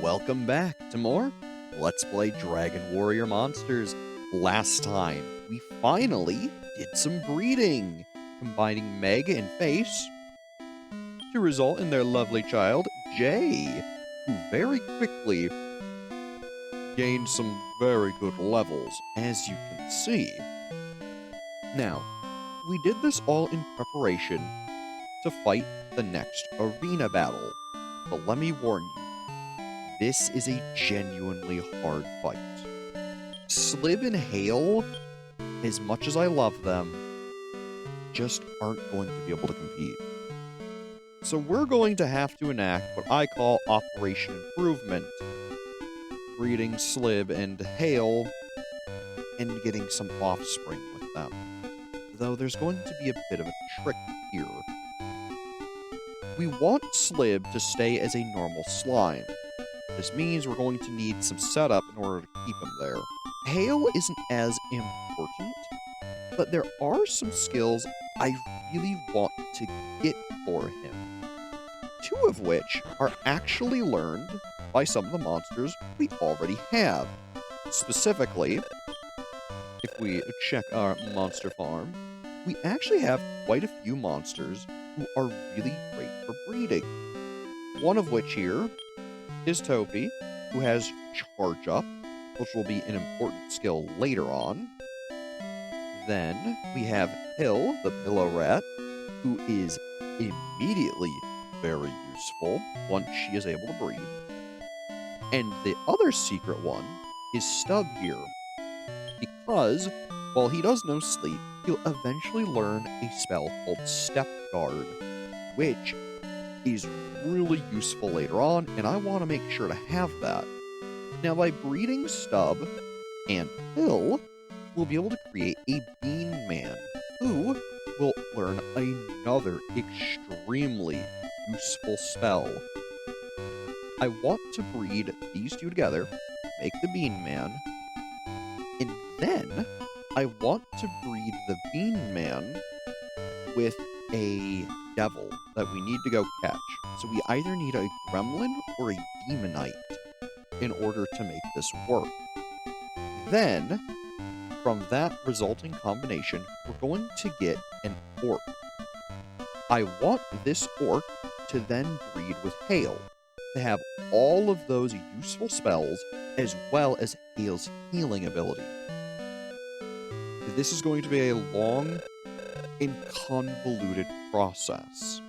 welcome back to more Let's Play Dragon Warrior Monsters. Last time, we finally did some breeding, combining Meg and Face to result in their lovely child, Jay, who very quickly gained some very good levels, as you can see. Now, we did this all in preparation to fight the next arena battle, but let me warn you, this is a genuinely hard fight. Slib and Hale, as much as I love them, just aren't going to be able to compete. So we're going to have to enact what I call Operation Improvement, breeding Slib and Hale and getting some offspring with them. Though there's going to be a bit of a trick here. We want Slib to stay as a normal slime. This means we're going to need some setup in order to keep him there. Hale isn't as important, but there are some skills I really want to get for him. Two of which are actually learned by some of the monsters we already have. Specifically, if we check our monster farm, we actually have quite a few monsters who are really great for breeding. One of which here is Topi, who has Charge Up, which will be an important skill later on. Then we have Hill, the Pillow Rat, who is immediately very useful once she is able to breed. And the other secret one is Stub here, because while he does no sleep, he'll eventually learn a spell called Step Guard, which is really useful later on, and I want to make sure to have that. Now, by breeding Stub and Hill, we'll be able to create a Bean Man, who will learn another extremely useful spell. I want to breed these two together, make the Bean Man, and then I want to breed the Bean Man with a devil that we need to go catch. So we either need a gremlin or a demonite in order to make this work. Then, from that resulting combination, we're going to get an orc. I want this orc to then breed with Hale, to have all of those useful spells, as well as Hale's healing ability. This is going to be a long and convoluted process.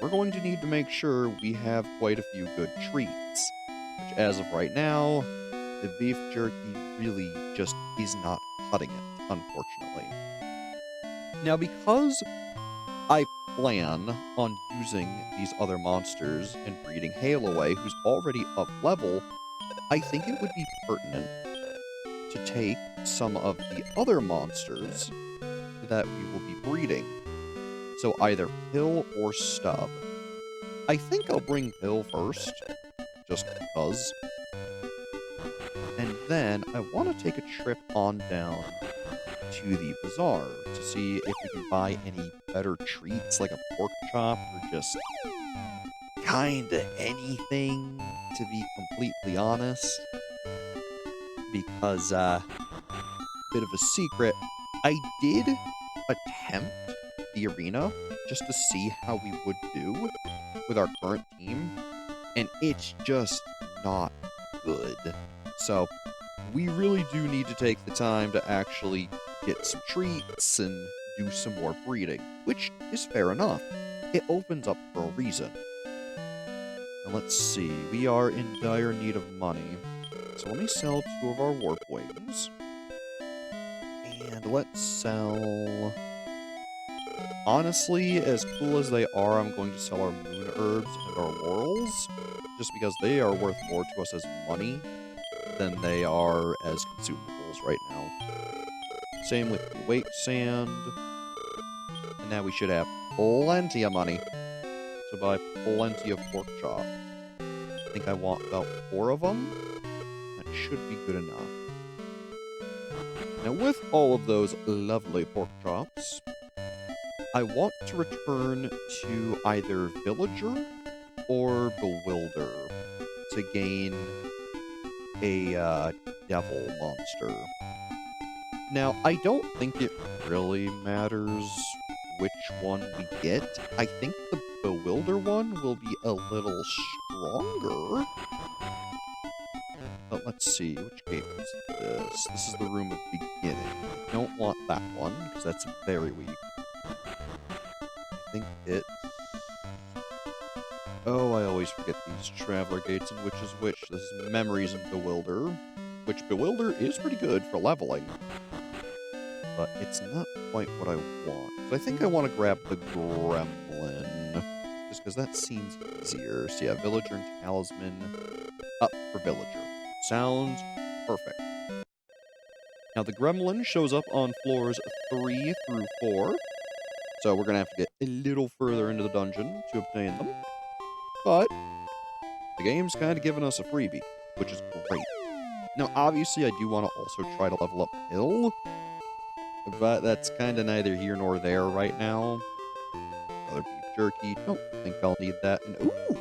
We're going to need to make sure we have quite a few good treats, which as of right now, the beef jerky really just is not cutting it, unfortunately. Now, because I plan on using these other monsters and breeding Hale away, who's already up level, I think it would be pertinent to take some of the other monsters that we will be breeding. So either Pill or Stub. I think I'll bring Pill first, just because. And then I want to take a trip on down to the bazaar to see if we can buy any better treats, like a pork chop, or just kinda anything, to be completely honest. Because, bit of a secret, I did attempt the arena just to see how we would do with our current team, and it's just not good. So we really do need to take the time to actually get some treats and do some more breeding, which is fair enough. It opens up for a reason. Now let's see, we are in dire need of money, so let me sell 2 of our warp wings. And let's sell... Honestly, as cool as they are, I'm going to sell our moon herbs and our laurels, just because they are worth more to us as money than they are as consumables right now. Same with the weight sand. And now we should have plenty of money to buy plenty of pork chop. I think I want about 4 of them. That should be good enough. Now, with all of those lovely pork chops, I want to return to either Villager or Bewilder. to gain a devil monster. Now, I don't think it really matters which one we get. I think the Bewilder one will be a little stronger. But let's see, which gate is this? This is the Room of Beginning. I don't want that one, because that's very weak. I think it's... Oh, I always forget these Traveler Gates and which is which. This is Memories and Bewilder, which Bewilder is pretty good for leveling. But it's not quite what I want. So I think I want to grab the Gremlin, just because that seems easier. So yeah, Villager and Talisman up for Villager. Sounds perfect. Now the Gremlin shows up on floors 3 through 4, so we're going to have to get a little further into the dungeon to obtain them. But the game's kind of giving us a freebie, which is great. Now obviously I do want to also try to level up Hill, but that's kind of neither here nor there right now. Another beef jerky. Don't think I'll need that. And ooh!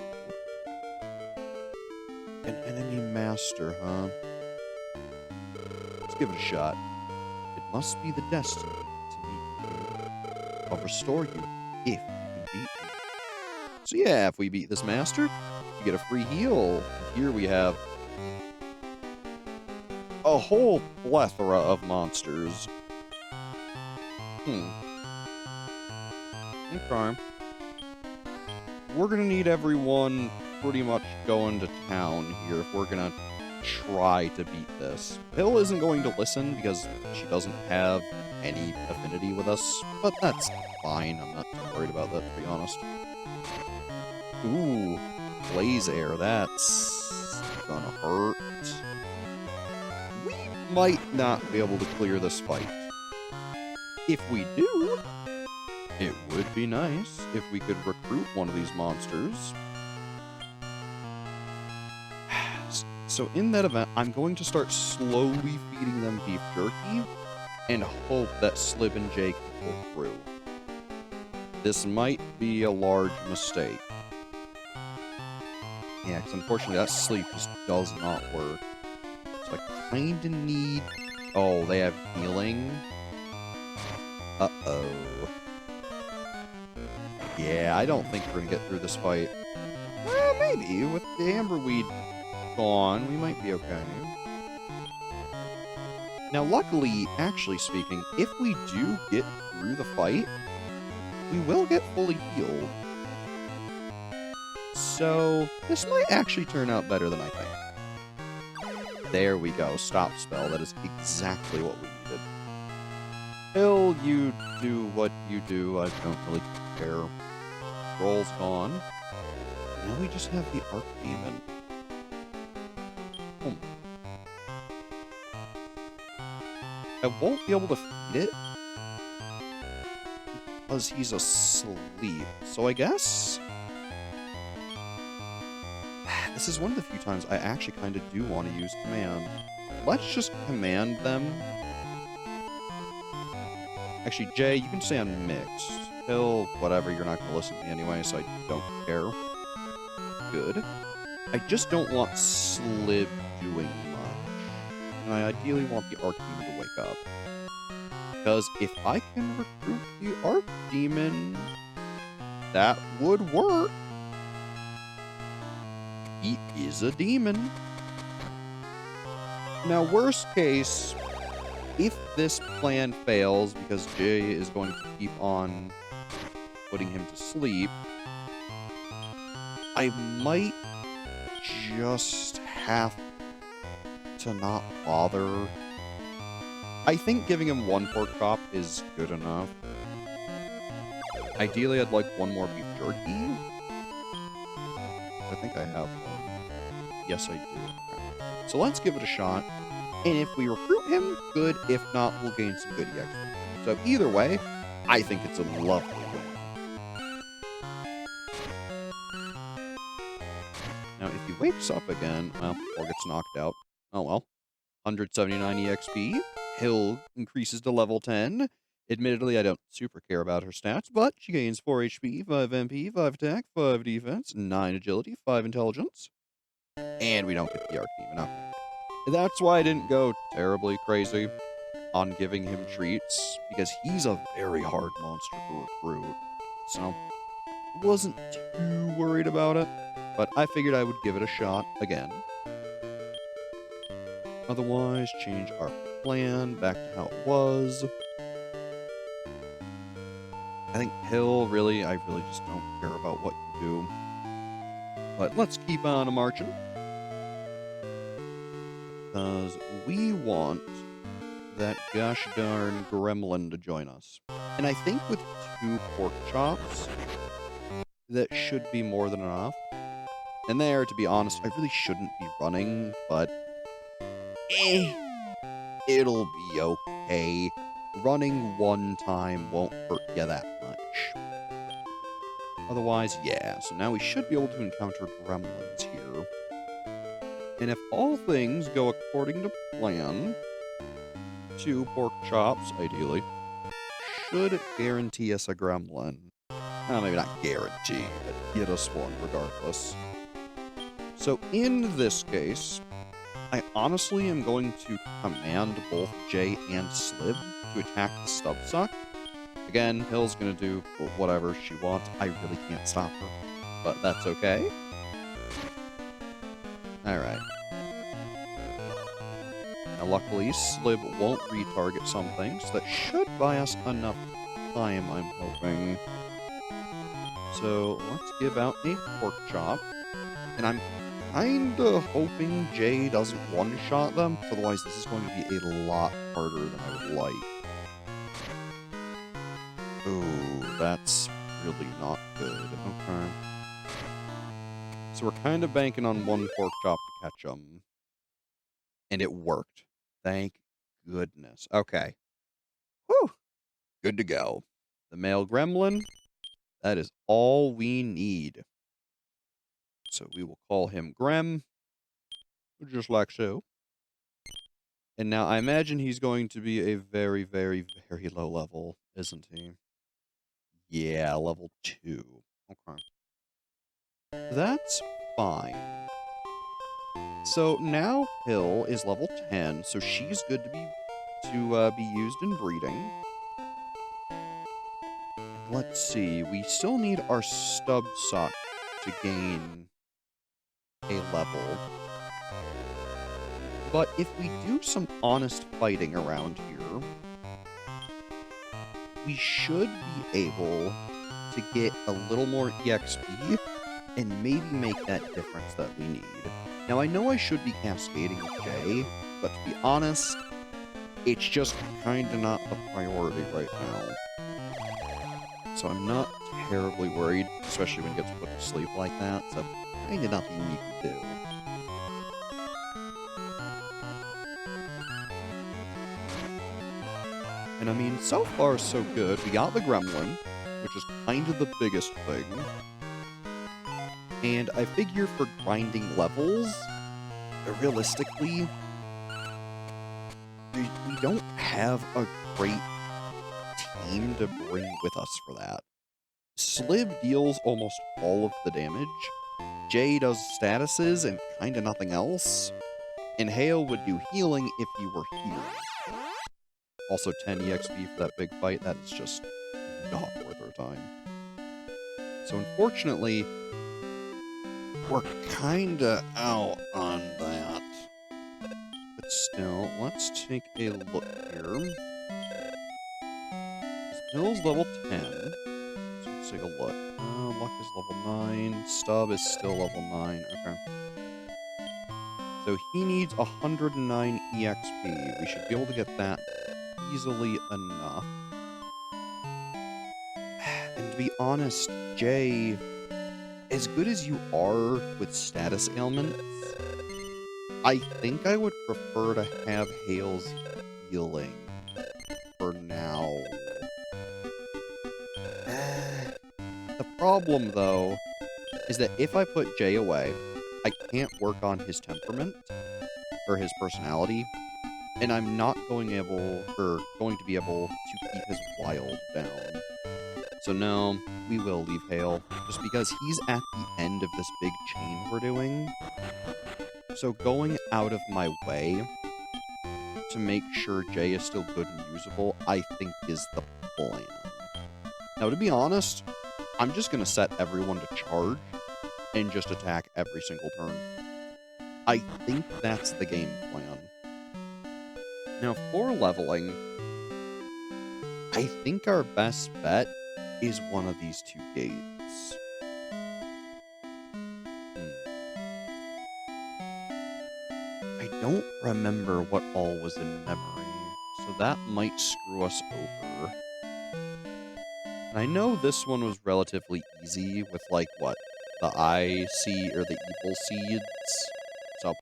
An enemy master, huh? Let's give it a shot. It must be the destiny to meet you. I'll restore you if you can beat me. So yeah, if we beat this master, you get a free heal. And here we have a whole plethora of monsters. Okay. We're gonna need everyone pretty much going to town here if we're gonna try to beat this. Hill isn't going to listen because she doesn't have any affinity with us, but that's fine. I'm not too worried about that, to be honest. Ooh, Blaze Air, that's gonna hurt. We might not be able to clear this fight. If we do, it would be nice if we could recruit one of these monsters. So in that event, I'm going to start slowly feeding them beef jerky and hope that Slib and Jake can pull through. This might be a large mistake. Yeah, because unfortunately that sleep just does not work. So I kind of need... Oh, they have healing? Uh-oh. Yeah, I don't think we're going to get through this fight. Well, maybe. With the Amberweed gone, we might be okay. Now, luckily, actually speaking, if we do get through the fight, we will get fully healed. So, this might actually turn out better than I think. There we go. Stop spell. That is exactly what we needed. Hill, you do what you do. I don't really care. Roll's gone. Now we just have the Archdemon. I won't be able to feed it because he's asleep. So I guess this is one of the few times I actually kind of do want to use command. Let's just command them. Actually, Jay, you can stay on mixed. Hill, whatever, you're not going to listen to me anyway, so I don't care. Good. I just don't want Slib doing much. And I ideally want the Archdemon to wake up. Because if I can recruit the Archdemon, that would work. He is a demon. Now, worst case, if this plan fails, because Jay is going to keep on putting him to sleep, I might just have to not bother. I think giving him one pork chop is good enough. Ideally, I'd like one more beef jerky. I think I have one. Yes, I do. Okay. So let's give it a shot. And if we recruit him, good. If not, we'll gain some good EX. So either way, I think it's a lovely win. Now, if he wakes up again, well, or gets knocked out, oh well. 179 EXP. Hill increases to level 10. Admittedly, I don't super care about her stats, but she gains 4 HP, 5 MP, 5 attack, 5 defense, 9 agility, 5 intelligence. And we don't get the Archdemon. Okay. That's why I didn't go terribly crazy on giving him treats, because he's a very hard monster to recruit. So, wasn't too worried about it, but I figured I would give it a shot again. Otherwise, change our plan back to how it was. I think Hill, really, I really just don't care about what you do. But let's keep on marching. Because we want that gosh darn gremlin to join us. And I think with 2 pork chops, that should be more than enough. And there, to be honest, I really shouldn't be running, but it'll be okay. Running one time won't hurt you that much. Otherwise, yeah. So now we should be able to encounter gremlins here. And if all things go according to plan, 2 pork chops, ideally, should guarantee us a gremlin. Maybe not guarantee, but get us one regardless. So in this case, I honestly am going to command both Jay and Slib to attack the Stubsuck. Again, Hill's gonna do whatever she wants. I really can't stop her, but that's okay. Alright. Now luckily, Slib won't retarget something, so that should buy us enough time, I'm hoping. So let's give out a pork chop. And I'm kinda hoping Jay doesn't one-shot them, otherwise this is going to be a lot harder than I would like. Ooh, that's really not good. Okay. So we're kind of banking on 1 pork chop to catch them. And it worked. Thank goodness. Okay. Whew! Good to go. The male gremlin, that is all we need. So we will call him Grem, just like so. And now I imagine he's going to be a very, very, very low level, isn't he? Yeah, level 2. Okay. That's fine. So now Hill is level 10, so she's good to be used in breeding. Let's see, we still need our Stubsuck to gain a level. But if we do some honest fighting around here, we should be able to get a little more EXP and maybe make that difference that we need. Now, I know I should be cascading with Jay, but to be honest, it's just kinda not a priority right now. So I'm not terribly worried, especially when he gets put to sleep like that, so kinda nothing you can do. And I mean, so far so good. We got the gremlin, which is kind of the biggest thing. And I figure for grinding levels, realistically, we don't have a great team to bring with us for that. Slib deals almost all of the damage. Jay does statuses and kinda nothing else. And Hale would do healing if you were here. Also 10 EXP for that big fight, that is just not worth our time. So unfortunately, we're kinda out on that. But still, let's take a look here. Hill's level 10. So let's take a look. Luck is level 9. Stub is still level 9. Okay. So he needs 109 EXP. We should be able to get that easily enough. And to be honest, Jay, as good as you are with status ailments, I think I would prefer to have Hale's healing for now. The problem, though, is that if I put Jay away, I can't work on his temperament or his personality, and I'm not going to be able to keep his wild down. So no, we will leave Hale, just because he's at the end of this big chain we're doing. So going out of my way to make sure Jay is still good and usable, I think is the plan. Now, to be honest, I'm just going to set everyone to charge and just attack every single turn. I think that's the game plan. Now, for leveling, I think our best bet is one of these two gates. I don't remember what all was in memory, so that might screw us over. And I know this one was relatively easy with, like, what? The eye seed or the evil seeds. So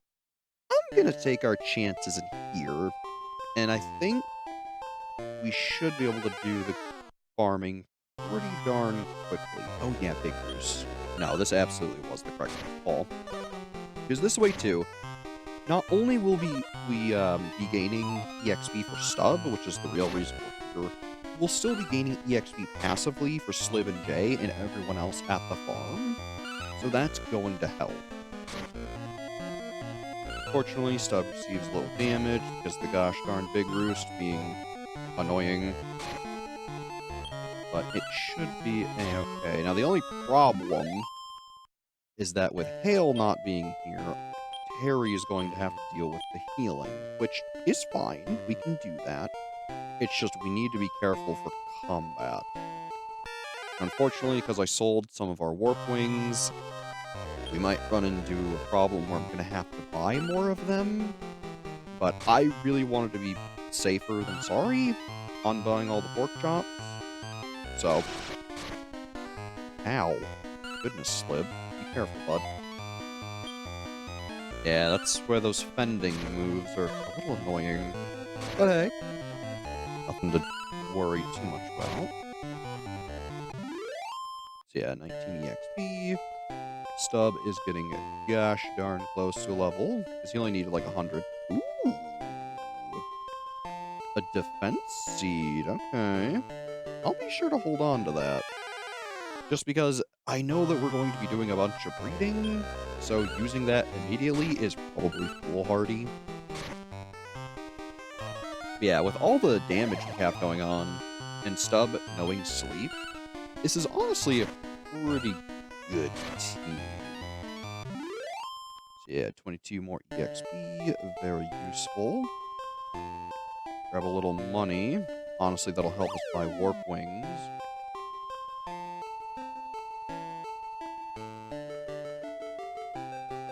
I'm gonna take our chances in here, and I think we should be able to do the farming pretty darn quickly. Oh yeah, Big Goose. No, this absolutely was the correct call. Because this way too, not only will we be gaining EXP for Stub, which is the real reason we're here, we'll still be gaining EXP passively for Slib and Jay and everyone else at the farm. So that's going to help. Fortunately, Stub receives little damage because the gosh darn Big Roost being annoying. But it should be a-okay. Now, the only problem is that with Hale not being here, Terry is going to have to deal with the healing, which is fine. We can do that. It's just we need to be careful for combat. Unfortunately, because I sold some of our Warp Wings, we might run into a problem where I'm going to have to buy more of them. But I really wanted to be safer than sorry on buying all the pork chops. So, ow. Goodness, Slib. Be careful, bud. Yeah, that's where those fending moves are a little annoying. But hey, nothing to worry too much about. So yeah, 19 EXP. Stub is getting gosh darn close to a level, because he only needed like 100. Ooh. A defense seed, okay. I'll be sure to hold on to that. Just because I know that we're going to be doing a bunch of breeding, so using that immediately is probably foolhardy. But yeah, with all the damage we have going on, and Stub knowing sleep, this is honestly a pretty good team. So yeah, 22 more EXP, very useful. Grab a little money. Honestly, that'll help us buy Warp Wings.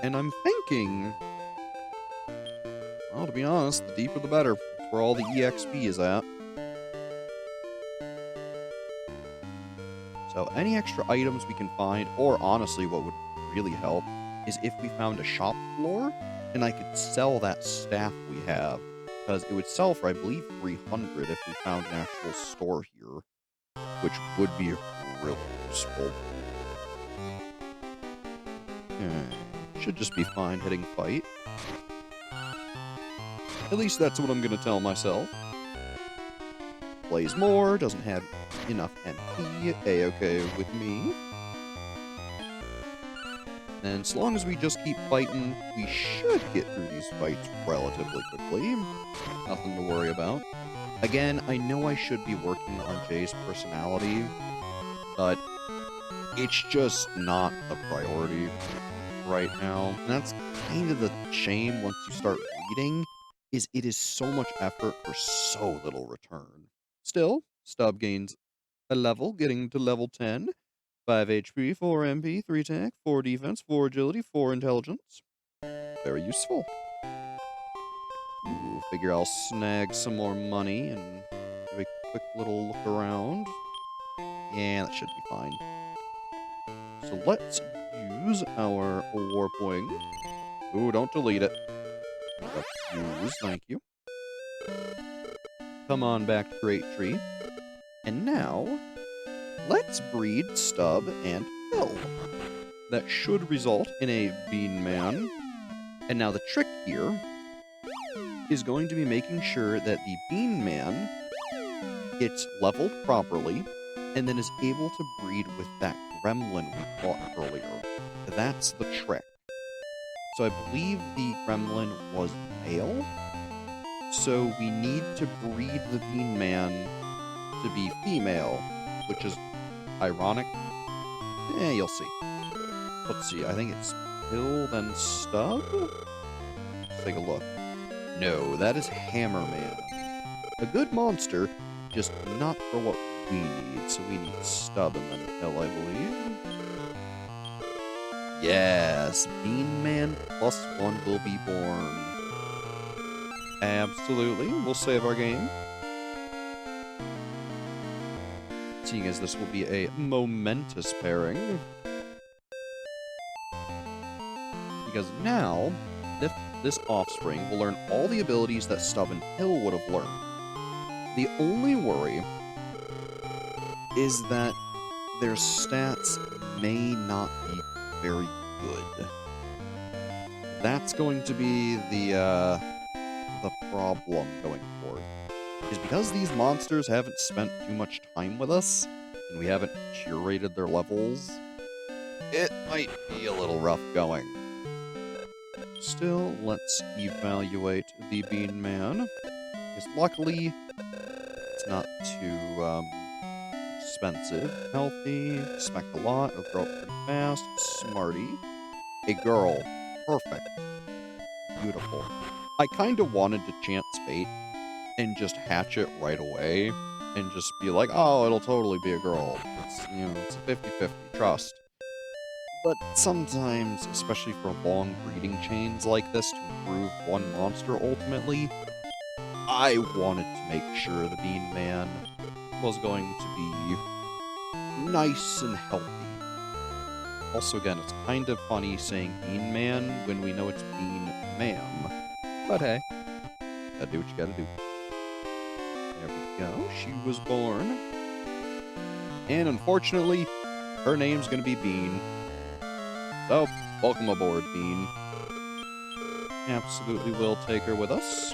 And I'm thinking, well, to be honest, the deeper the better. That's where all the EXP is at. So any extra items we can find, or honestly what would really help, is if we found a shop floor, and I could sell that staff we have. Because it would sell for, I believe, 300 if we found an actual store here. Which would be really useful. Should just be fine hitting fight. At least that's what I'm going to tell myself. Plays more, doesn't have enough MP, a-okay with me. And as long as we just keep fighting, we should get through these fights relatively quickly. Nothing to worry about. Again, I know I should be working on Jay's personality, but it's just not a priority right now. And that's kind of the shame once you start reading, is it is so much effort for so little return. Still, Stub gains a level, getting to level 10. 5 HP, 4 MP, 3 attack, 4 defense, 4 agility, 4 intelligence. Very useful. Ooh, figure I'll snag some more money and give a quick little look around. Yeah, that should be fine. So let's use our Warp Wing. Ooh, don't delete it. Let's use, thank you. Come on back to Great Tree. And now, let's breed Stub and Phil. That should result in a Bean Man. And now the trick here is going to be making sure that the Bean Man gets leveled properly and then is able to breed with that gremlin we fought earlier. That's the trick. So I believe the gremlin was male, so we need to breed the Bean Man to be female, which is ironic. You'll see. Let's see, I think it's Pill, then Stub? Let's take a look. No, that is Hammerman. A good monster, just not for what we need. So we need Stub and then Pill, I believe. Yes, Bean Man +1 will be born. Absolutely, we'll save our game. Seeing as this will be a momentous pairing. Because now, this offspring will learn all the abilities that Stub and Pill would have learned. The only worry is that their stats may not be very good. That's going to be the problem going forward. Is because these monsters haven't spent too much time with us, and we haven't curated their levels, it might be a little rough going. Still, let's evaluate the Bean Man. Because luckily, it's not too expensive. Healthy, expect a lot, it'll grow up pretty fast, smarty. A girl, perfect. Beautiful. I kind of wanted to chance fate and just hatch it right away and just be like, oh, it'll totally be a girl. It's, it's a 50-50, trust. But sometimes, especially for long breeding chains like this to improve one monster ultimately, I wanted to make sure the Bean Man was going to be nice and healthy. Also, again, it's kind of funny saying Bean Man when we know it's Bean Ma'am. But hey, gotta do what you gotta do. There we go, she was born. And unfortunately, her name's gonna be Bean. So, welcome aboard, Bean. Absolutely will take her with us.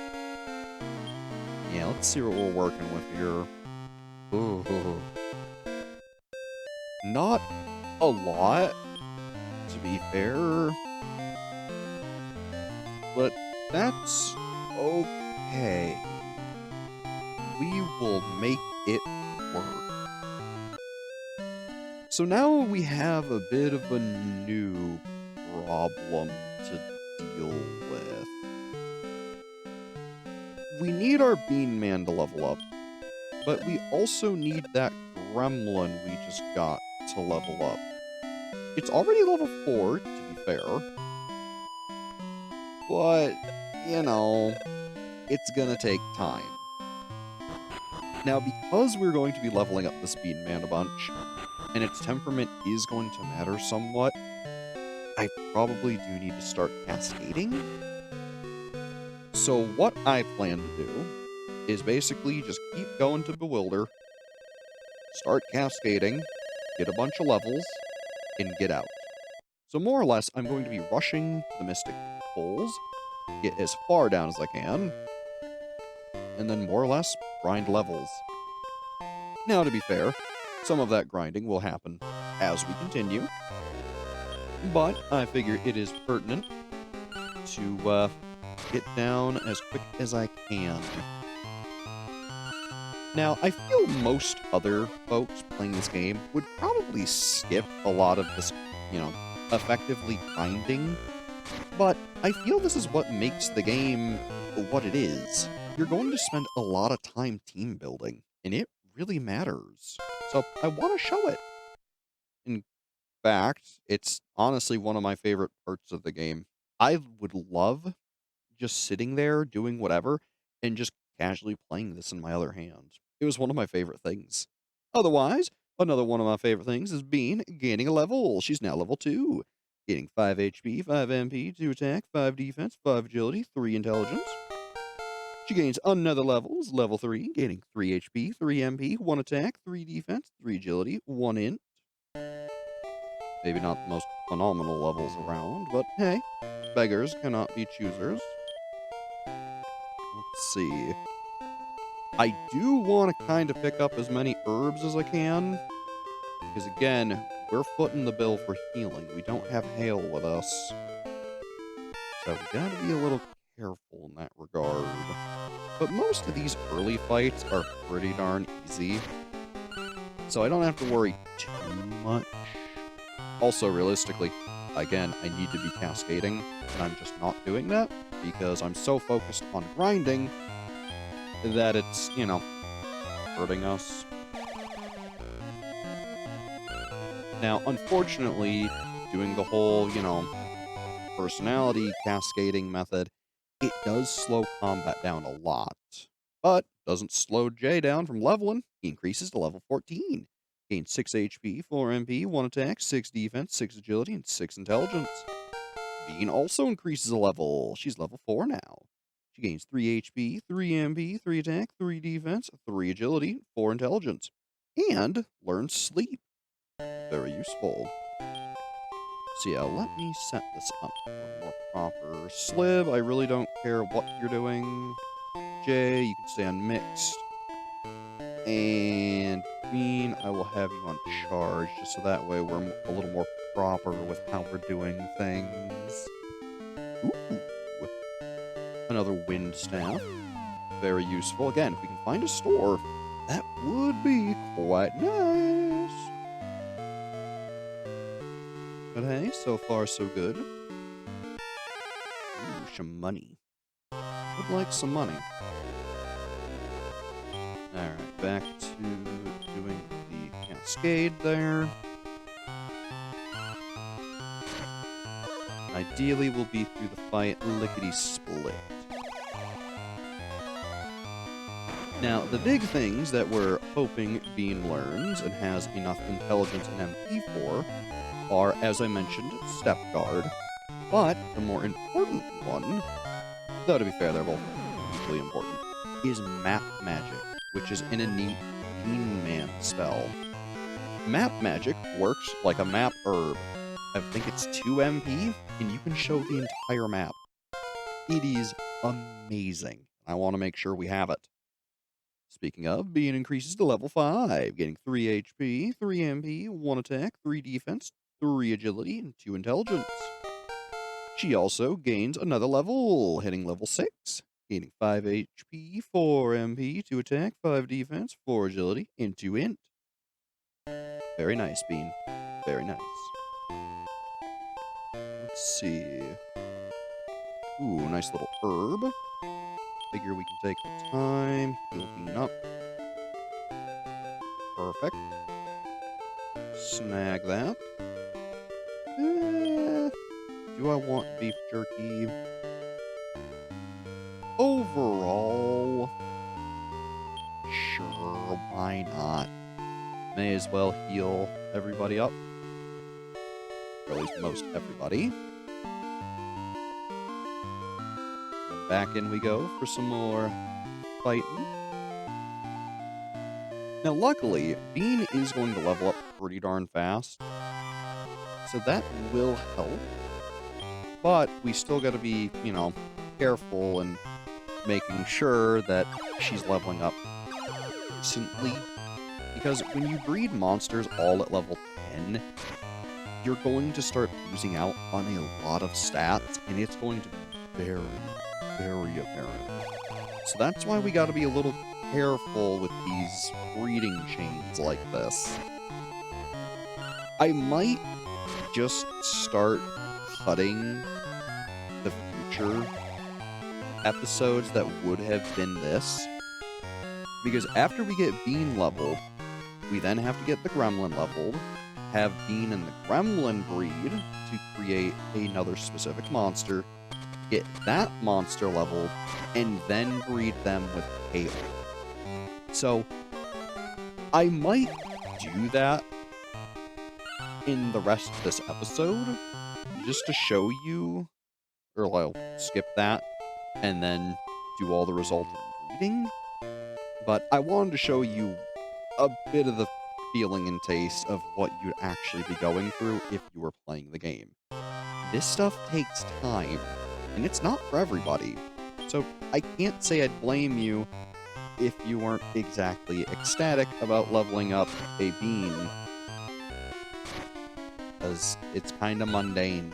Yeah, let's see what we're working with here. Ooh. Not a lot, to be fair. But that's okay. We will make it work. So now we have a bit of a new problem to deal with. We need our Bean Man to level up, but we also need that gremlin we just got to level up. It's already level 4, to be fair. But, it's gonna take time. Now, because we're going to be leveling up this Bean Man a bunch, and its temperament is going to matter somewhat, I probably do need to start cascading. So what I plan to do is basically just keep going to Bewilder, start cascading, get a bunch of levels, and get out. So more or less, I'm going to be rushing to the Mystic Holes, get as far down as I can, and then more or less grind levels. Now, to be fair, some of that grinding will happen as we continue, but I figure it is pertinent to get down as quick as I can. Now, I feel most other folks playing this game would probably skip a lot of this, effectively grinding, but I feel this is what makes the game what it is. You're going to spend a lot of time team building, and it really matters. So I want to show it. In fact, it's honestly one of my favorite parts of the game. I would love just sitting there doing whatever and just casually playing this in my other hand. It was one of my favorite things. Otherwise, another one of my favorite things is Bean gaining a level. She's now level 2. Gaining 5 HP, 5 MP, 2 attack, 5 defense, 5 agility, 3 intelligence. She gains another level, level 3, gaining 3 HP, 3 MP, 1 attack, 3 defense, 3 agility, 1 int. Maybe not the most phenomenal levels around, but hey, beggars cannot be choosers. Let's see. I do want to kind of pick up as many herbs as I can, Because again, we're footing the bill for healing. We don't have hail with us. So we gotta be a little careful in that regard. But most of these early fights are pretty darn easy. So I don't have to worry too much. Also, realistically, again, I need to be cascading, and I'm just not doing that because I'm so focused on grinding that it's, you know, hurting us. Now, unfortunately, doing the whole, you know, personality cascading method, it does slow combat down a lot. But doesn't slow Jay down from leveling. He increases to level 14. Gains 6 HP, 4 MP, 1 attack, 6 defense, 6 agility, and 6 intelligence. Bean also increases a level. She's level 4 now. She gains 3 HP, 3 MP, 3 attack, 3 defense, 3 agility, 4 intelligence. And learns sleep. Very useful. So yeah, let me set this up for more proper. Slib, I really don't care what you're doing. Jay, you can stay on mixed. And Bean, I will have you on charge, just so that way we're a little more proper with how we're doing things. Ooh. Another wind staff. Very useful. Again, if we can find a store, that would be quite nice. But hey, so far so good. Ooh, some money. Would like some money. Alright, back to doing the cascade there. Ideally, we'll be through the fight lickety-split. Now, the big things that we're hoping Bean learns and has enough intelligence and MP for are, as I mentioned, Step Guard. But the more important one, though to be fair, they're both equally important, is Map Magic, which is an innate Bean Man spell. Map Magic works like a map herb. I think it's 2 MP, and you can show the entire map. It is amazing. I want to make sure we have it. Speaking of, Bean increases to level 5, getting 3 HP, 3 MP, 1 attack, 3 defense, 3 agility, and 2 intelligence. She also gains another level, hitting level 6, gaining 5 HP, 4 MP, 2 attack, 5 defense, 4 agility, and 2 int. Very nice, Bean. Very nice. Let's see. Ooh, nice little herb. Figure we can take the time, heal Bean up. Perfect. Snag that. Do I want beef jerky? Overall, sure, why not? May as well heal everybody up. Or at least most everybody. And back in we go for some more fighting. Now, luckily, Bean is going to level up pretty darn fast. So that will help. But we still gotta be, you know, careful and making sure that she's leveling up decently. Because when you breed monsters all at level 10, you're going to start losing out on a lot of stats, and it's going to be very, very apparent. So that's why we gotta be a little careful with these breeding chains like this. I might just start cutting the future episodes that would have been this. Because after we get Bean leveled, we then have to get the Gremlin leveled, have Bean and the Gremlin breed to create another specific monster, get that monster leveled, and then breed them with Hail. So, I might do that in the rest of this episode, just to show you, or I'll skip that, and then do all the resultant breeding. But I wanted to show you a bit of the feeling and taste of what you'd actually be going through if you were playing the game. This stuff takes time, and it's not for everybody. So I can't say I'd blame you if you weren't exactly ecstatic about leveling up a Bean because it's kind of mundane.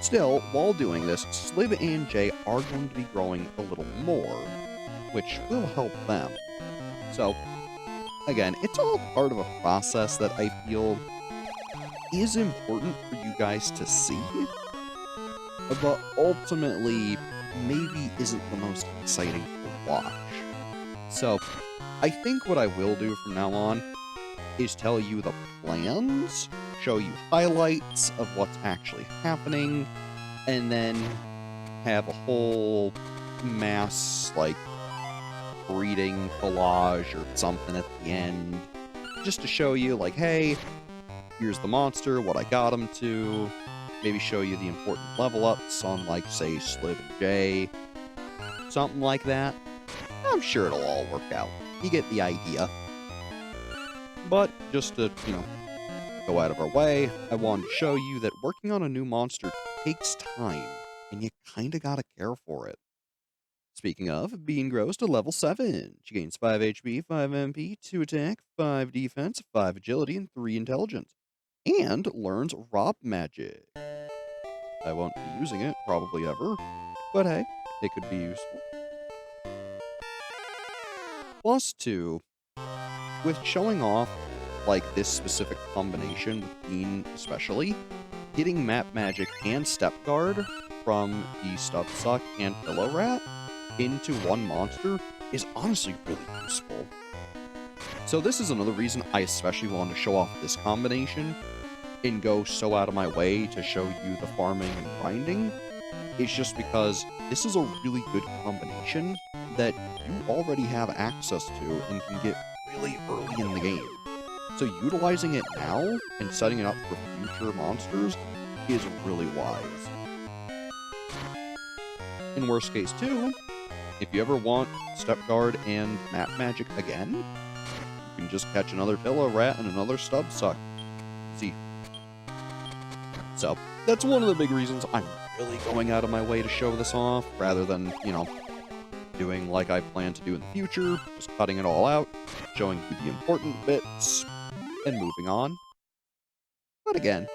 Still, while doing this, Slib and Jay are going to be growing a little more, which will help them. So, again, it's all part of a process that I feel is important for you guys to see, but ultimately maybe isn't the most exciting to watch. So, I think what I will do from now on is tell you the plans, show you highlights of what's actually happening, and then have a whole mass, like, breeding collage or something at the end, just to show you, like, hey, here's the monster, what I got him to, maybe show you the important level ups on, like, say, Slib and Jay, something like that. I'm sure it'll all work out. You get the idea. But just to, go out of our way, I wanted to show you that working on a new monster takes time, and you kinda gotta care for it. Speaking of, Bean grows to level 7. She gains 5 HP, 5 MP, 2 attack, 5 defense, 5 agility, and 3 intelligence. And learns Rob Magic. I won't be using it, probably ever, but hey, it could be useful. Plus 2, with showing off, like, this specific combination with Bean especially, getting Map Magic and Step Guard from the Stub Suck and Pillow Rat into one monster is honestly really useful. So this is another reason I especially wanted to show off this combination and go so out of my way to show you the farming and grinding. It's just because this is a really good combination that you already have access to and can get really early in the game. So utilizing it now and setting it up for future monsters is really wise. In worst case too, if you ever want Step Guard and Map Magic again, you can just catch another Pillow Rat and another Stub Suck. See. So, that's one of the big reasons I'm really going out of my way to show this off, rather than, doing like I plan to do in the future, just cutting it all out, showing you the important bits, and moving on. But again,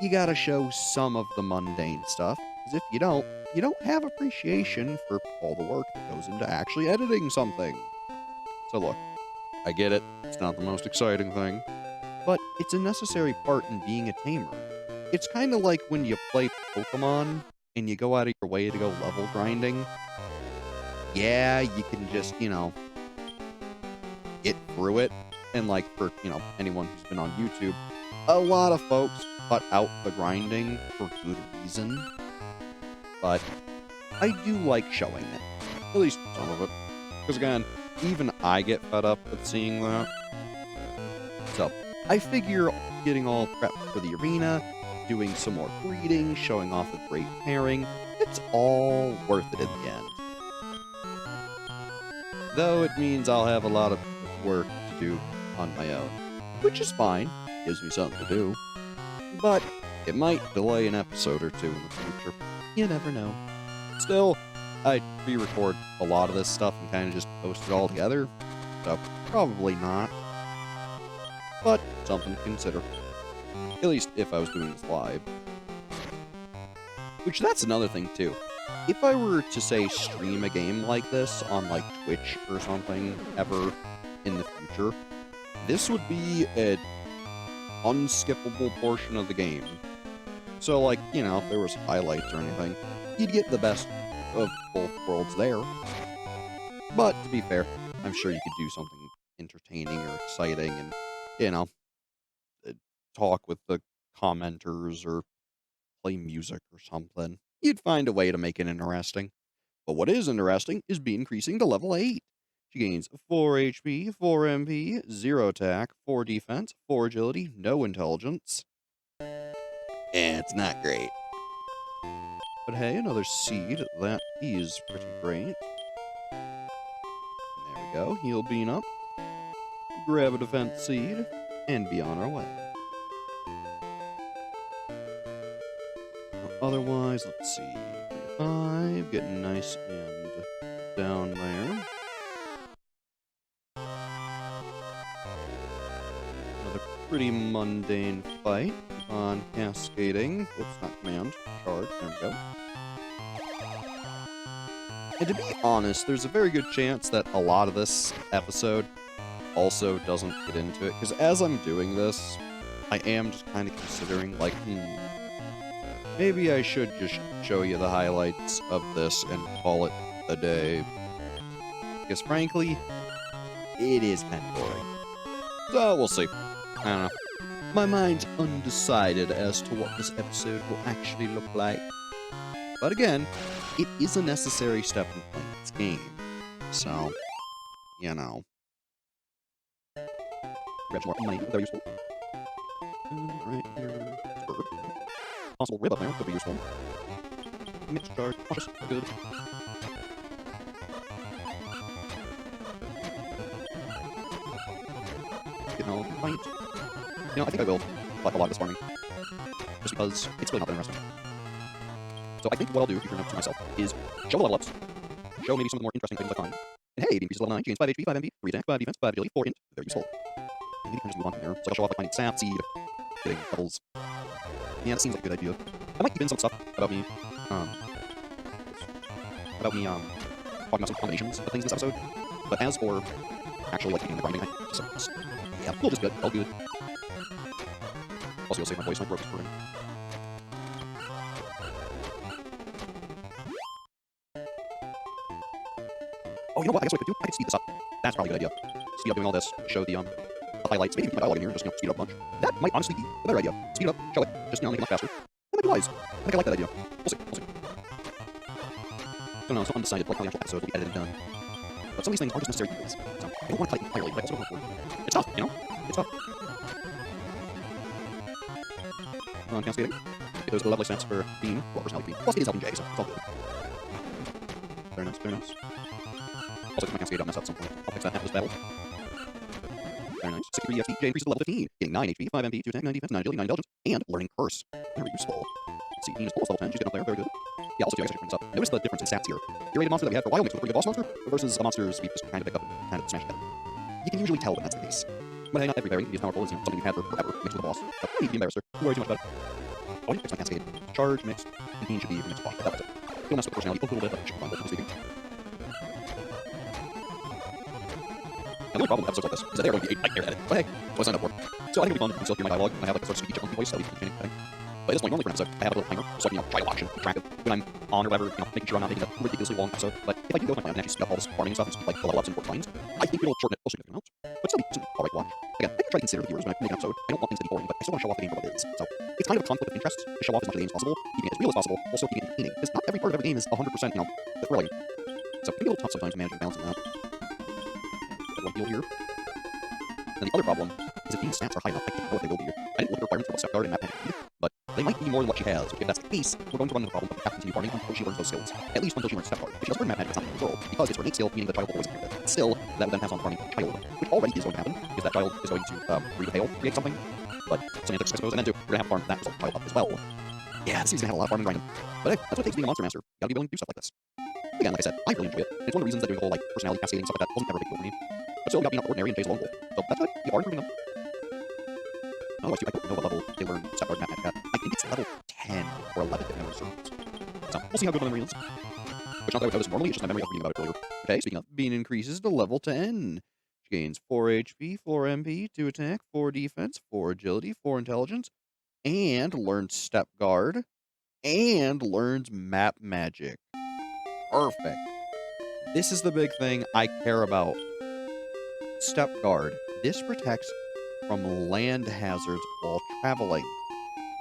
you gotta show some of the mundane stuff, because if you don't have appreciation for all the work that goes into actually editing something. So look, I get it, it's not the most exciting thing, but it's a necessary part in being a tamer. It's kind of like when you play Pokemon and you go out of your way to go level grinding. Yeah, you can just, get through it. And like for, anyone who's been on YouTube, a lot of folks cut out the grinding for good reason. But I do like showing it. At least some of it. Because again, even I get fed up with seeing that. So, I figure getting all prepped for the arena, doing some more breeding, showing off a great pairing, it's all worth it in the end. Though it means I'll have a lot of work to do on my own, which is fine, gives me something to do. But it might delay an episode or two in the future. You never know. Still, I pre-record a lot of this stuff and kind of just post it all together, so probably not. But something to consider. At least if I was doing this live. Which, that's another thing too. If I were to, say, stream a game like this on, like, Twitch or something ever in the future, this would be an unskippable portion of the game. So, like, if there was highlights or anything, you'd get the best of both worlds there. But, to be fair, I'm sure you could do something entertaining or exciting and, talk with the commenters or play music or something. You'd find a way to make it interesting. But what is interesting is Bee increasing to level 8. She gains 4 HP, 4 MP, 0 attack, 4 defense, 4 agility, no intelligence. And it's not great. But hey, another seed. That is pretty great. There we go. Heal Bean up. Grab a defense seed. And be on our way. Otherwise, let's see. 5, getting nice and down there. Another Pretty mundane fight on cascading. Oops, not command. Charge. There we go. And to be honest, there's a very good chance that a lot of this episode also doesn't get into it, because as I'm doing this, I am just kind of considering, like, maybe I should just show you the highlights of this and call it a day. Because frankly, it is kind of boring. So, we'll see. I don't know. My mind's undecided as to what this episode will actually look like. But again, it is a necessary step in playing this game. So, you know. Grab some more money, very useful. Right here. Possible rib up there, could be useful. Mitch charge, cautious, good. Getting all right. You know, I think I will collect a lot of this farming. Just because it's really not that interesting. So I think what I'll do, if you turn up to myself, is show the level ups. Show maybe some of the more interesting things I find. And hey, it increases level 9, gains 5 HP, 5 MP, 3 attack, 5 defense, 5 agility, 4 int. Very useful. And maybe we can just move on from there. So I'll show off like finding sap, seed, getting levels. Yeah, that seems like a good idea. I might keep in some stuff about me, talking about some combinations of things in this episode. But as for actually like taking the grinding, yeah, we'll just good, all good. Also, you'll save my voice, my throat is burning. Oh, you know what? I guess what I could do? I could speed this up. That's probably a good idea. Speed up doing all this, show the highlights. Maybe my dialogue in here, just, speed it up a bunch. That might honestly be a better idea. Speed it up, show it, just, make it much faster. That might be wise. I think I like that idea. We'll see, we'll see. Don't know, it's so undecided like how the actual episode will be edited and done. But some of these things are just necessary evils. So, I don't want to cut it entirely, but I also don't want to. It's tough, you know? It's tough. Cascading. Get those lovely stats for Bean, well, personality Bean. Plus, it is helping Jay, so it's all good. Very nice, very nice. Also, if my cascade don't mess up at some point, I'll fix that after this battle. Very nice. 63 EXP, Jay increases to level 15, getting 9 HP, 5 MP, 2 attack, 9 defense, 9 agility, 9 intelligence, and learning curse. Very useful. Let's see, Bean is almost level 10, she's getting up there, very good. Yeah, also, too, I guess I should bring this up. Notice the difference in stats here. The rated monster that we had for a while mixed with a pretty good boss monster versus a monsters we just kind of pick up and kind of smash together. You can usually tell when that's the case. But hey, not every berry can be as powerful as something we've had for forever mixed with a boss. But I need to be embarrassed, don't worry too much about it. Oh, I need to fix my cascade. Charge, mix, and Bean should be mixed wash. That's it. You'll mess with the personality a little bit, but it should be fun, but speaking. The only problem with episodes like this is that they are going to be a nightmare edit. But hey, that's what I signed up for. So I think it'll be fun to still hear my dialogue, and I have like a sort of squeaky chipmunky voice, at least in the beginning, I think. But at this point, normally for an episode, I have a little timer, so I can, try to watch and keep track of when I'm on or whatever, making sure I'm not making a ridiculously long episode. But if I do go with my plan and actually speed up all this farming and stuff and speed like the level ups and important lines, I think it'll shorten it a significant amount. But still be alright to watch. Again, I can try to consider the viewers when I make an episode. I don't want things to be boring, but I still want to show off the game for what it is. So it's kind of a conflict of interest to show off as much of the game as possible, keeping it as real as possible, while still keeping it entertaining. Because not every part of every game is 100%, thrilling. So it can be a little tough sometimes managing balancing that. Got one heal here. And the other problem is that Bean's stats are high enough, I don't know if they will be here. I didn't look at the requirements for what Step Guard and Map Magic either, but they might be more than what she has, which if that's the case, we're going to run into the problem of we have to continue farming until she learns those skills. At least until she learns Step Guard. If she doesn't learn Map Magic, it's not the end of the world, because it's her innate skill, meaning the child will always inherit it. Still, that would then pass on farming to the child, which already is going to happen, because that child is going to breed a tail, create something, but semantics, I suppose, and then we're going to have to farm that result child up as well. Yeah, this series is going to have a lot of farming grinding. But hey, that's what it takes being a monster master. You gotta be willing to do stuff like this. Again, like I said, I really enjoy it. And it's one of the reasons that doing the whole personality cascading and stuff like that wasn't ever a big deal for me. But still, we got being ordinary and Jay's a lone wolf. So that's good. We are improving them. Oh, I don't know what level they learn Step Guard Map Magic at. I think it's level 10 or 11 if memory serves. So we'll see how good my memory is. Which not that I would know this normally, it's just my memory of reading about it earlier. Okay, speaking of, Bean increases to level 10. She gains 4 HP, 4 MP, 2 attack, 4 defense, 4 agility, 4 intelligence, and learns Step Guard, and learns Map Magic. Perfect. This is the big thing I care about. Step Guard. This protects from land hazards while traveling.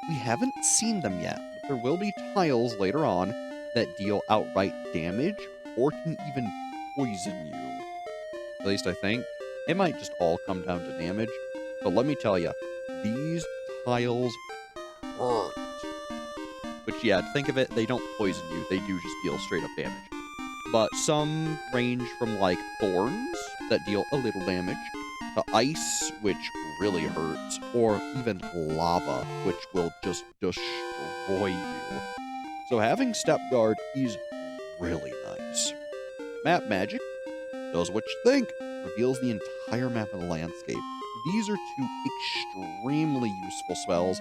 We haven't seen them yet, but there will be tiles later on that deal outright damage or can even poison you. At least I think. It might just all come down to damage, but let me tell you, these tiles hurt. Which, yeah, think of it, they don't poison you, they do just deal straight up damage. But some range from, like, thorns that deal a little damage, to ice, which really hurts, or even lava, which will just destroy you. So having Step Guard is really nice. Map Magic does what you think, reveals the entire map of the landscape. These are two extremely useful spells,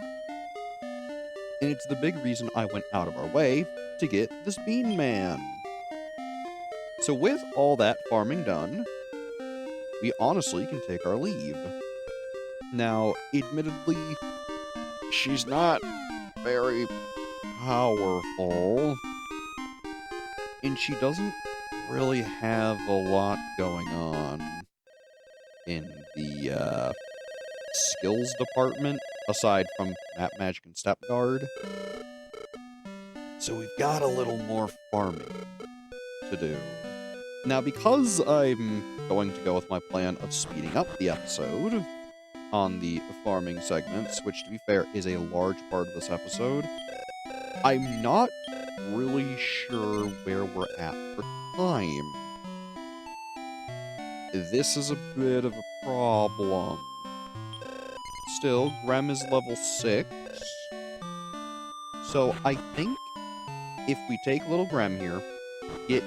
and it's the big reason I went out of our way to get this Bean Man. So with all that farming done, we honestly can take our leave. Now, admittedly, she's not very powerful, and she doesn't really have a lot going on in the skills department, aside from Map Magic and Step Guard. So we've got a little more farming to do. Now, because I'm going to go with my plan of speeding up the episode on the farming segments, which, to be fair, is a large part of this episode, I'm not really sure where we're at for time. This is a bit of a problem. Still, Grem is level 6. So I think if we take little Grem here, get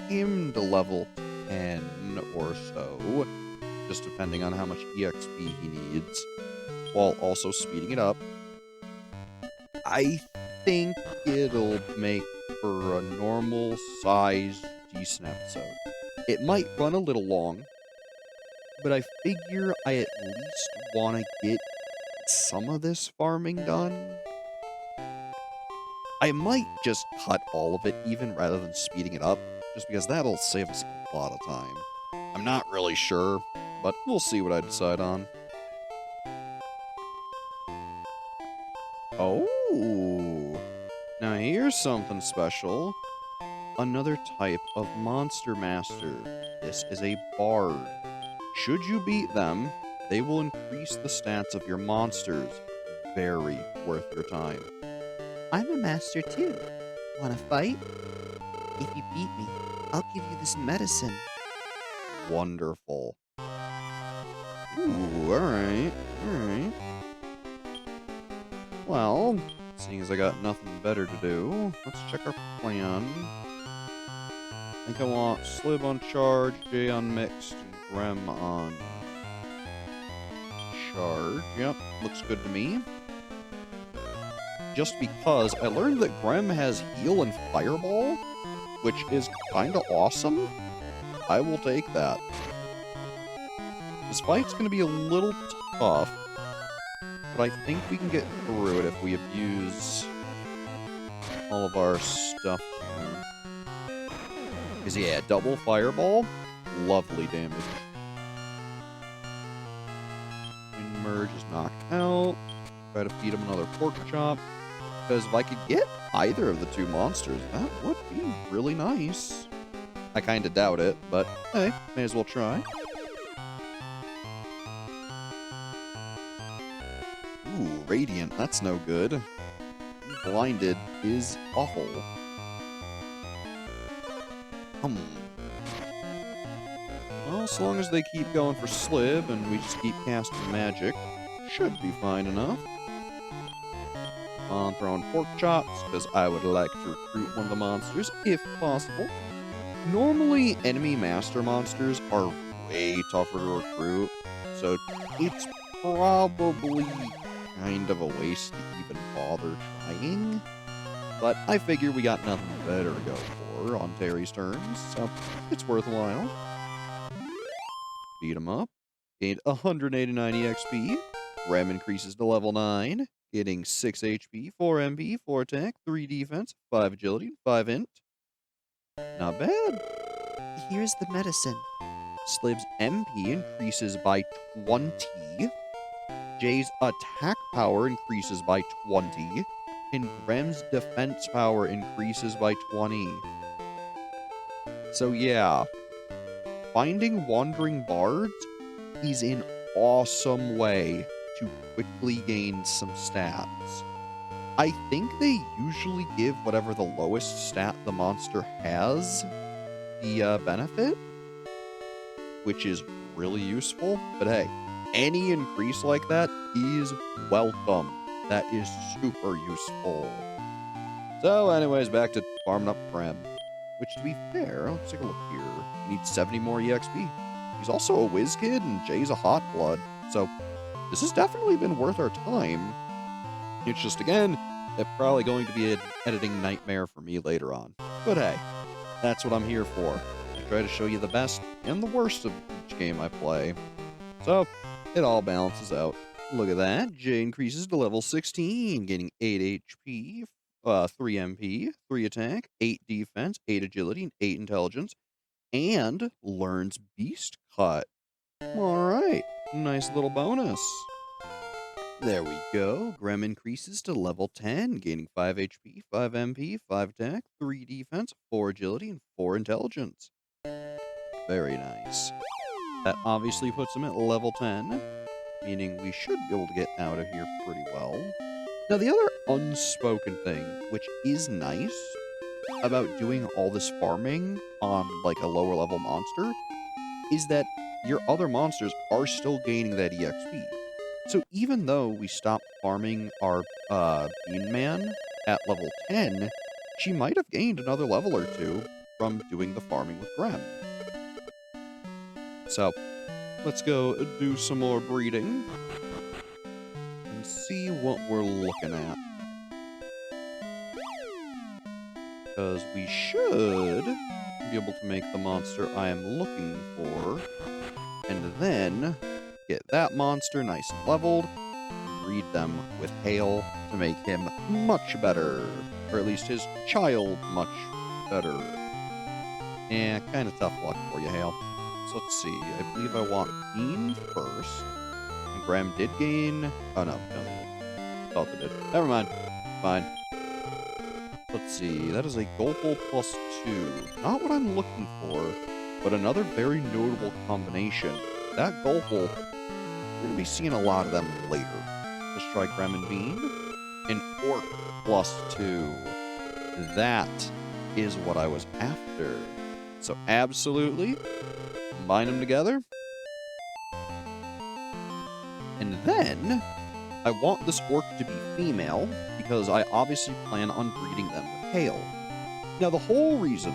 him to level 10 or so, just depending on how much EXP he needs, while also speeding it up, I think it'll make for a normal size decent episode. It might run a little long, but I figure I at least want to get some of this farming done. I might just cut all of it even rather than speeding it up, just because that'll save us a lot of time. I'm not really sure, but we'll see what I decide on. Oh, now here's something special. Another type of monster master. This is a bard. Should you beat them, they will increase the stats of your monsters. Very worth your time. I'm a master too. Wanna fight? If you beat me, I'll give you this medicine. Wonderful. Ooh, alright. Well, seeing as I got nothing better to do, let's check our plan. I think I want Slib on charge, Jay on mixed, and Grem on charge. Yep, looks good to me. Just because I learned that Grem has heal and fireball, which is kinda awesome. I will take that. This fight's gonna be a little tough, but I think we can get through it if we abuse all of our stuff here. Because, yeah, double fireball, lovely damage. Wind Merge is knocked out. Try to feed him another pork chop. Because if I could get either of the two monsters, that would be really nice. I kinda doubt it, but hey, may as well try. Ooh, Radiant, that's no good. Blinded is awful. Well, as long as they keep going for Slib and we just keep casting magic, should be fine enough. On throwing pork chops, because I would like to recruit one of the monsters, if possible. Normally, enemy master monsters are way tougher to recruit, so it's probably kind of a waste to even bother trying. But I figure we got nothing better to go for on Terry's turns, so it's worthwhile. Beat him up. Gained 189 EXP. Rem increases to level 9. Getting 6 HP, 4 MP, 4 attack, 3 defense, 5 agility, 5 int. Not bad. Here's the medicine. Slib's MP increases by 20. Jay's attack power increases by 20. And Grem's defense power increases by 20. So yeah, finding Wandering Bards is an awesome way to quickly gain some stats. I think they usually give whatever the lowest stat the monster has the benefit, which is really useful. But hey, any increase like that is welcome. That is super useful. So anyways, back to farming up Grem, which, to be fair, let's take a look here. He needs 70 more EXP. He's also a whiz kid, and Jay's a hot blood. So this has definitely been worth our time. It's just, again, probably going to be an editing nightmare for me later on. But hey, that's what I'm here for. I try to show you the best and the worst of each game I play. So it all balances out. Look at that. Jay increases to level 16, gaining 8 HP, 3 MP, 3 attack, 8 defense, 8 agility, and 8 intelligence, and learns Beast Cut. Alright, nice little bonus. There we go. Grem increases to level 10, gaining 5 HP, 5 MP, 5 attack, 3 defense, 4 agility, and 4 intelligence. Very nice. That obviously puts him at level 10, meaning we should be able to get out of here pretty well. Now, the other unspoken thing, which is nice about doing all this farming on, like, a lower level monster, is that your other monsters are still gaining that EXP. So even though we stopped farming our Bean Man at level 10, she might have gained another level or two from doing the farming with Grem. So let's go do some more breeding and see what we're looking at. Because we should be able to make the monster I am looking for, and then get that monster nice and leveled, breed them with Hail to make him much better, or at least his child much better. Eh, kind of tough luck for you, Hail. So let's see, I believe I want Bean first, and Graham did gain, oh no, thought they did. Never mind, fine. Let's see, that is a Golfle plus 2. Not what I'm looking for, but another very notable combination. That Golfle, we're going to be seeing a lot of them later. Let's try Grem and Bean. An Orc plus 2. That is what I was after. So absolutely, combine them together. And then, I want this Orc to be female, because I obviously plan on breeding them with Hail. Now, the whole reason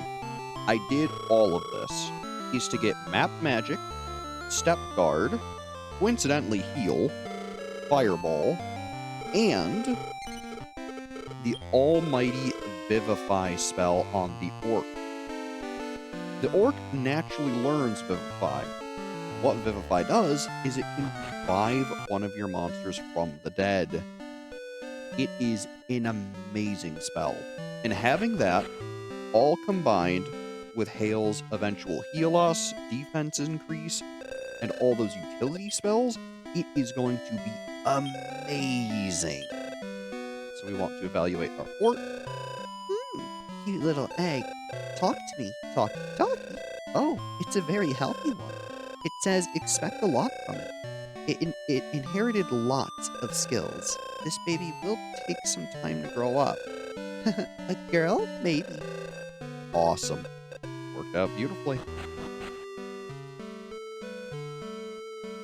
I did all of this is to get Map Magic, Step Guard, coincidentally Heal, Fireball, and the almighty Vivify spell on the Orc. The Orc naturally learns Vivify. What Vivify does is it can revive one of your monsters from the dead. It is an amazing spell. And having that all combined with Hail's eventual heal us, defense increase, and all those utility spells, it is going to be amazing. So we want to evaluate our Orc. Cute little egg. Talk to me. Talkie. Oh, it's a very healthy one. It says expect a lot from it. It inherited lots of skills. This baby will take some time to grow up. A girl? Maybe. Awesome. Worked out beautifully.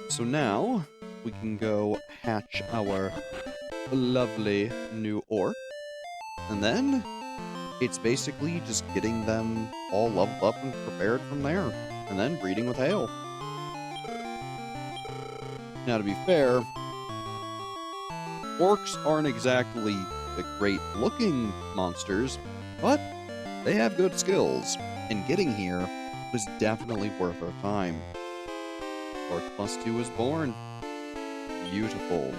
So now we can go hatch our lovely new Orc. And then it's basically just getting them all leveled up and prepared from there. And then breeding with Hail. Now, to be fair, Orcs aren't exactly the great-looking monsters, but they have good skills, and getting here was definitely worth our time. Orc plus 2 was born. Beautiful.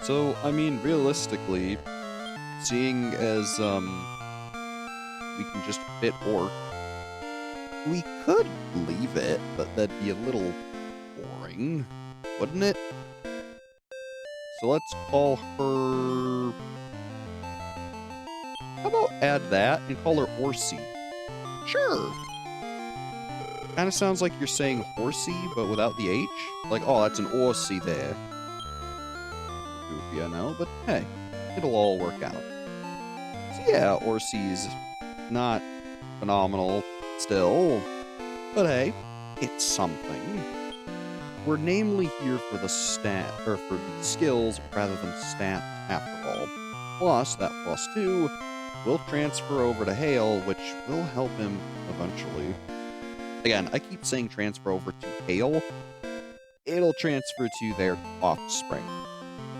So, I mean, realistically, seeing as, we can just fit Orc, we could leave it, but that'd be a little boring, wouldn't it? So let's call her... How about add that and call her Orsi? Sure! Kind of sounds like you're saying horsey, but without the H. Like, oh, that's an Orsi there. Goofy, I know, but hey, it'll all work out. So yeah, Orsi's not phenomenal still, but hey, it's something. We're namely here for the for the skills rather than stats after all. Plus, that plus 2 will transfer over to Hail, which will help him eventually. Again, I keep saying transfer over to Hail, it'll transfer to their offspring.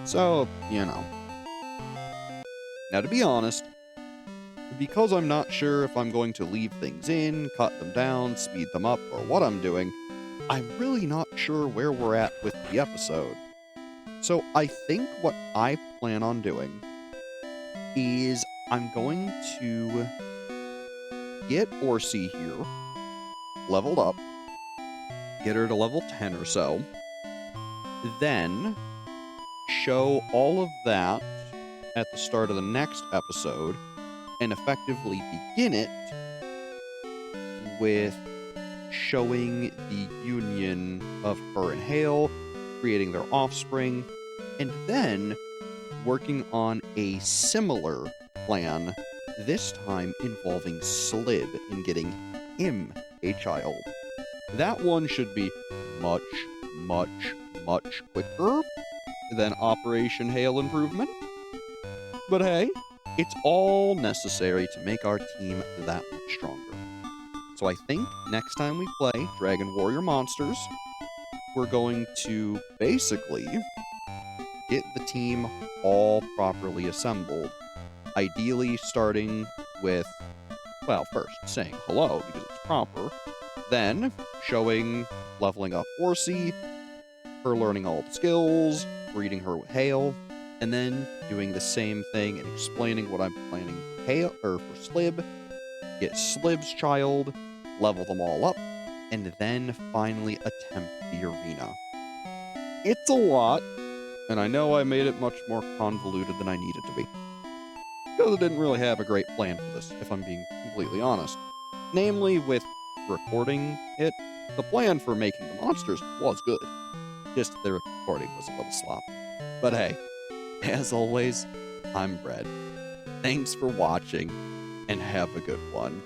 So, you know. Now, to be honest, because I'm not sure if I'm going to leave things in, cut them down, speed them up, or what I'm doing, I'm really not sure where we're at with the episode. So I think what I plan on doing is I'm going to get Orsi here, leveled up, get her to level 10 or so, then show all of that at the start of the next episode, and effectively begin it with showing the union of her and Hale, creating their offspring, and then working on a similar plan, this time involving Slib and getting him a child. That one should be much, much, much quicker than Operation Hale Improvement. But hey, it's all necessary to make our team that much stronger. So I think next time we play Dragon Warrior Monsters, we're going to basically get the team all properly assembled. Ideally starting with, well, first saying hello because it's proper, then showing leveling up Orsi, her learning all the skills, breeding her with Hale, and then doing the same thing and explaining what I'm planning for Hale or for Slib, get Slib's child, level them all up, and then finally attempt the arena. It's a lot, and I know I made it much more convoluted than I needed to be. Because I didn't really have a great plan for this, if I'm being completely honest. Namely, with recording it, the plan for making the monsters was good. Just the recording was a little sloppy. But hey, as always, I'm Brad. Thanks for watching, and have a good one.